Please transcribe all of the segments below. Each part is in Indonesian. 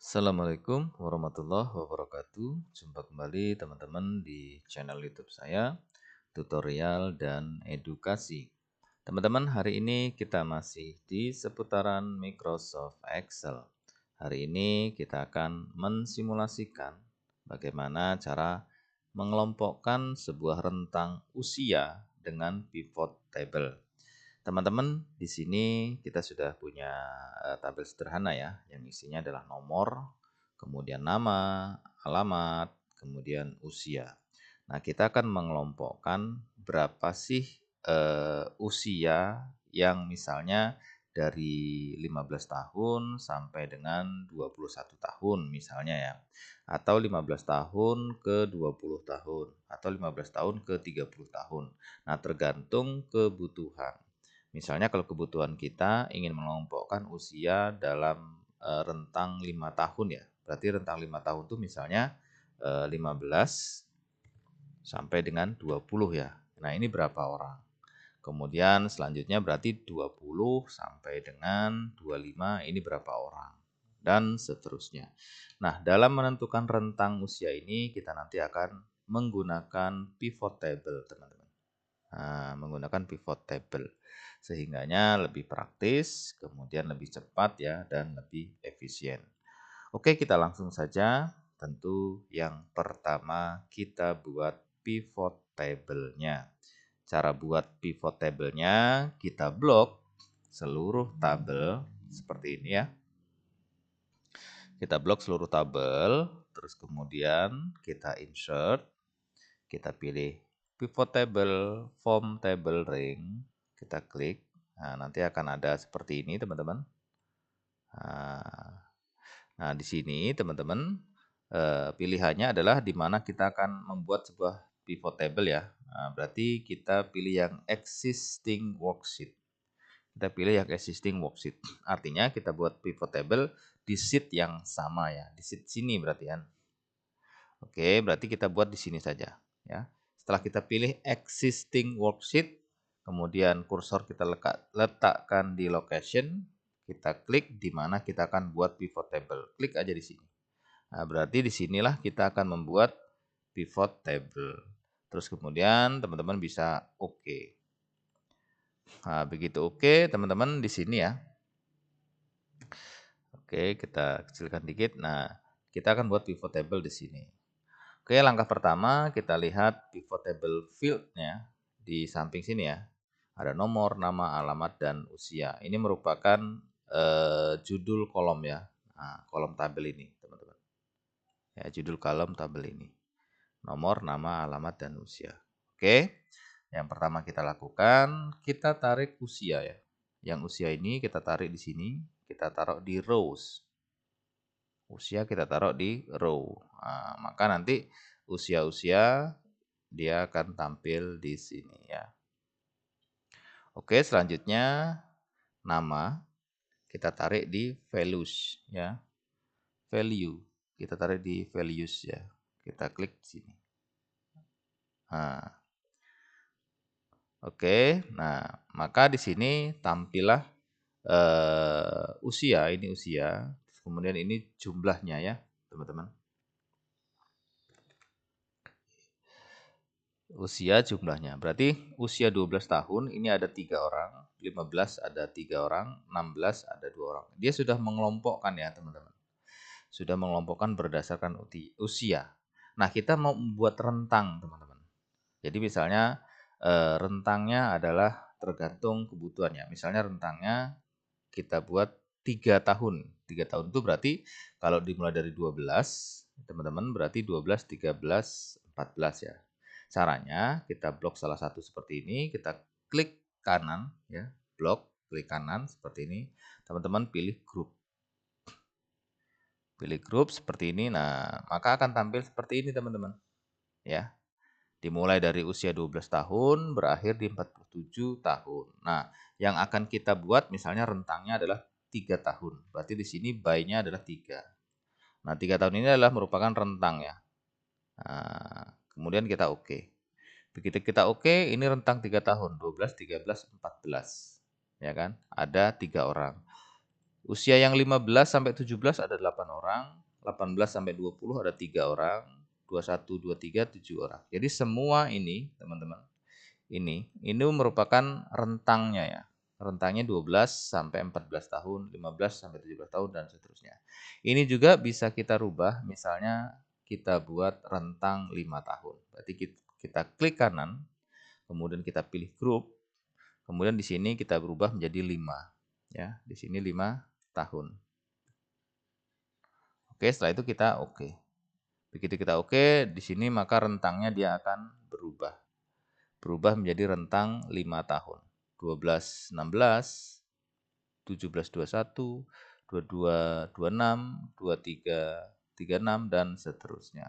Assalamualaikum warahmatullahi wabarakatuh. Jumpa kembali teman-teman di channel YouTube saya, tutorial dan edukasi. Teman-teman, hari ini kita masih di seputaran Microsoft Excel. Hari ini kita akan mensimulasikan bagaimana cara mengelompokkan sebuah rentang usia dengan pivot table. Teman-teman, di sini kita sudah punya tabel sederhana ya, yang isinya adalah nomor, kemudian nama, alamat, kemudian usia. Nah, kita akan mengelompokkan berapa sih usia yang misalnya dari 15 tahun sampai dengan 21 tahun misalnya ya. Atau 15 tahun ke 20 tahun, atau 15 tahun ke 30 tahun. Nah, tergantung kebutuhan. Misalnya kalau kebutuhan kita ingin mengelompokkan usia dalam rentang 5 tahun ya. Berarti rentang 5 tahun itu misalnya 15 sampai dengan 20 ya. Nah, ini berapa orang? Kemudian selanjutnya berarti 20 sampai dengan 25 ini berapa orang? Dan seterusnya. Nah, dalam menentukan rentang usia ini kita nanti akan menggunakan pivot table, teman-teman. Nah, menggunakan pivot table sehingganya lebih praktis, kemudian lebih cepat ya dan lebih efisien. Oke, kita langsung saja. Tentu yang pertama kita buat pivot table-nya. Cara buat pivot table-nya kita blok seluruh tabel seperti ini ya. Kita blok seluruh tabel, terus kemudian kita insert, kita pilih pivot table, form table ring, kita klik. Nah, nanti akan ada seperti ini, teman-teman. Nah, di sini, teman-teman, pilihannya adalah di mana kita akan membuat sebuah pivot table ya. Nah, berarti kita pilih yang existing worksheet. Kita pilih yang existing worksheet. Artinya kita buat pivot table di sheet yang sama ya, di sheet sini berarti kan. Oke, berarti kita buat di sini saja ya. Setelah kita pilih existing worksheet, kemudian kursor kita letakkan di location, kita klik di mana kita akan buat pivot table. Klik aja di sini. Nah, berarti di sinilah kita akan membuat pivot table. Terus kemudian teman-teman bisa oke. Nah, begitu oke, teman-teman di sini ya. Oke, kita kecilkan dikit. Nah, kita akan buat pivot table di sini. Oke, langkah pertama kita lihat pivot table field-nya di samping sini ya. Ada nomor, nama, alamat, dan usia. Ini merupakan judul kolom ya. Nah, kolom tabel ini, teman-teman. Ya, judul kolom tabel ini. Nomor, nama, alamat, dan usia. Oke, yang pertama kita lakukan, kita tarik usia ya. Yang usia ini kita tarik di sini, kita taruh di rows. Usia kita taruh di row. Nah, maka nanti usia-usia dia akan tampil di sini ya. Oke, selanjutnya nama kita tarik di values ya. Value kita tarik di values ya. Kita klik sini. Nah, oke. Nah, maka di sini tampillah usia, ini usia. Kemudian ini jumlahnya ya, teman-teman. Usia jumlahnya. Berarti usia 12 tahun ini ada 3 orang, 15 ada 3 orang, 16 ada 2 orang. Dia sudah mengelompokkan ya teman-teman. Sudah mengelompokkan berdasarkan usia. Nah, kita mau membuat rentang teman-teman. Jadi misalnya rentangnya adalah tergantung kebutuhannya. Misalnya rentangnya kita buat 3 tahun. 3 tahun itu berarti kalau dimulai dari 12, teman-teman berarti 12, 13, 14 ya. Caranya kita blok salah satu seperti ini, kita klik kanan ya, blok, klik kanan seperti ini. Teman-teman pilih grup. Pilih grup seperti ini. Nah, maka akan tampil seperti ini teman-teman. Ya. Dimulai dari usia 12 tahun, berakhir di 47 tahun. Nah, yang akan kita buat misalnya rentangnya adalah 3 tahun. Berarti di sini by-nya adalah 3. Nah, 3 tahun ini adalah merupakan rentang ya. Nah, kemudian kita oke. Begitu kita oke, ini rentang 3 tahun, 12, 13, 14. Ya kan? Ada 3 orang. Usia yang 15 sampai 17 ada 8 orang, 18 sampai 20 ada 3 orang, 21, 23, 7 orang. Jadi semua ini, teman-teman, ini merupakan rentangnya ya. Rentangnya 12 sampai 14 tahun, 15 sampai 17 tahun dan seterusnya. Ini juga bisa kita rubah, misalnya kita buat rentang 5 tahun. Berarti kita klik kanan, kemudian kita pilih grup, kemudian di sini kita berubah menjadi 5 ya. Di sini 5 tahun. Oke, setelah itu kita oke. Begitu kita oke, di sini maka rentangnya dia akan berubah. Berubah menjadi rentang 5 tahun. 12, 16, 17, 21, 22, 26, 23, 36, dan seterusnya.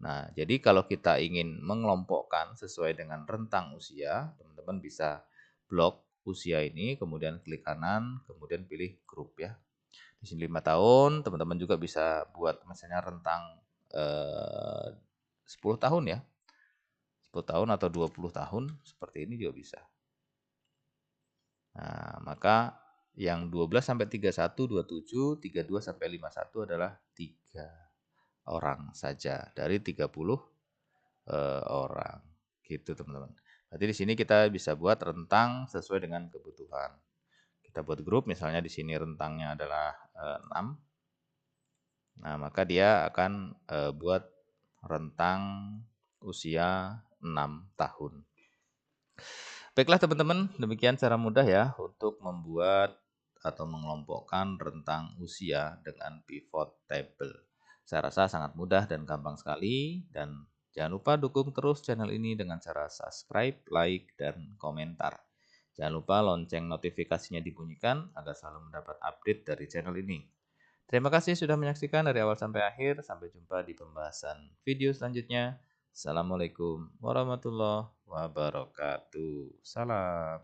Nah, jadi kalau kita ingin mengelompokkan sesuai dengan rentang usia, teman-teman bisa blok usia ini, kemudian klik kanan, kemudian pilih grup ya. Di sini 5 tahun, teman-teman juga bisa buat misalnya rentang 10 tahun ya. 10 tahun atau 20 tahun, seperti ini juga bisa. Nah, maka yang 12 sampai 31, 27, 32 sampai 51 adalah 3 orang saja dari 30 orang. Gitu, teman-teman. Berarti di sini kita bisa buat rentang sesuai dengan kebutuhan. Kita buat grup, misalnya di sini rentangnya adalah 6. Nah, maka dia akan buat rentang usia 6 tahun. Baiklah teman-teman, demikian cara mudah ya untuk membuat atau mengelompokkan rentang usia dengan pivot table. Saya rasa sangat mudah dan gampang sekali, dan jangan lupa dukung terus channel ini dengan cara subscribe, like, dan komentar. Jangan lupa lonceng notifikasinya dibunyikan agar selalu mendapat update dari channel ini. Terima kasih sudah menyaksikan dari awal sampai akhir. Sampai jumpa di pembahasan video selanjutnya. Assalamualaikum warahmatullahi wabarakatuh. Salam.